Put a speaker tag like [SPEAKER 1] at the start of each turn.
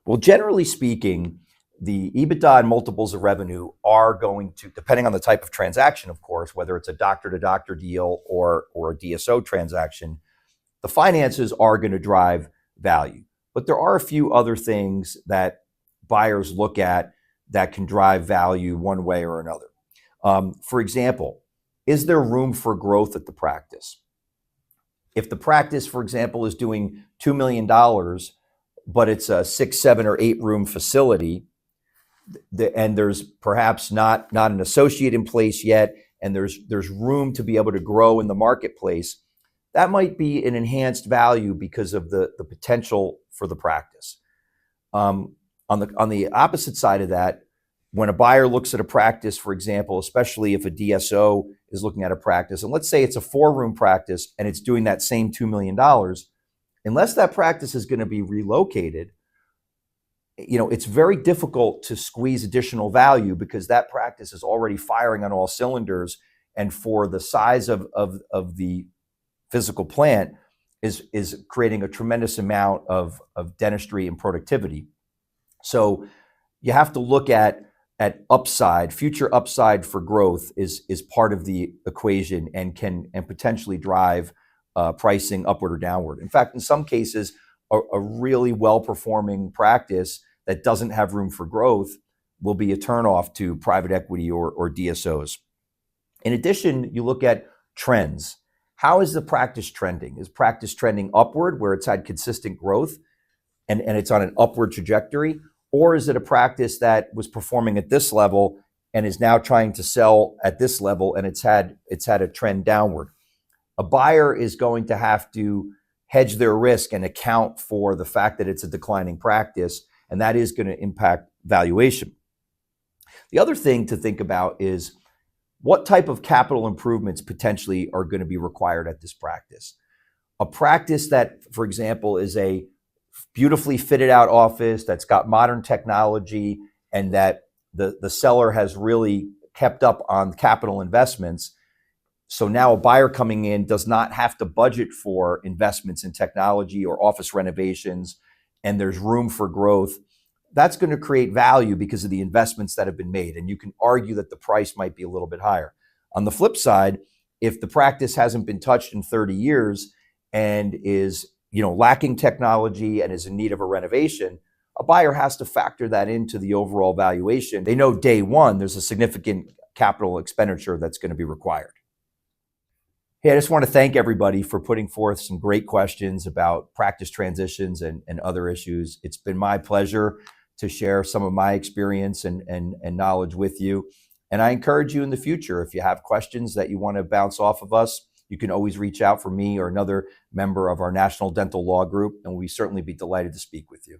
[SPEAKER 1] Well, generally speaking, the EBITDA and multiples of revenue are going to, depending on the type of transaction, of course, whether it's a doctor-to-doctor deal or a DSO transaction, the finances are going to drive value. But there are a few other things that buyers look at that can drive value one way or another. For example, is there room for growth at the practice? If the practice, for example, is doing $2 million, but it's a 6, 7, or 8 room facility, and there's perhaps not an associate in place yet, and there's room to be able to grow in the marketplace, that might be an enhanced value because of the potential for the practice. On the opposite side of that, when a buyer looks at a practice, for example, especially if a DSO is looking at a practice, and let's say it's a 4-room practice and it's doing that same $2 million, unless that practice is going to be relocated, it's very difficult to squeeze additional value because that practice is already firing on all cylinders, and for the size of the physical plant is creating a tremendous amount of dentistry and productivity. So you have to look at upside. Future upside for growth is part of the equation and can potentially drive pricing upward or downward. In fact, in some cases, a really well-performing practice that doesn't have room for growth will be a turnoff to private equity or DSOs. In addition, you look at trends. How is the practice trending? Is practice trending upward where it's had consistent growth and it's on an upward trajectory? Or is it a practice that was performing at this level and is now trying to sell at this level and it's had a trend downward? A buyer is going to have to hedge their risk and account for the fact that it's a declining practice, and that is going to impact valuation. The other thing to think about is what type of capital improvements potentially are going to be required at this practice. A practice that, for example, is a beautifully fitted out office that's got modern technology and that the seller has really kept up on capital investments. So now a buyer coming in does not have to budget for investments in technology or office renovations, and there's room for growth. That's going to create value because of the investments that have been made. And you can argue that the price might be a little bit higher. On the flip side, if the practice hasn't been touched in 30 years and is lacking technology and is in need of a renovation, a buyer has to factor that into the overall valuation. They know day one there's a significant capital expenditure that's going to be required. Hey, I just want to thank everybody for putting forth some great questions about practice transitions and other issues. It's been my pleasure to share some of my experience and knowledge with you. And I encourage you in the future, if you have questions that you want to bounce off of us, you can always reach out for me or another member of our National Dental Law Group, and we'll certainly be delighted to speak with you.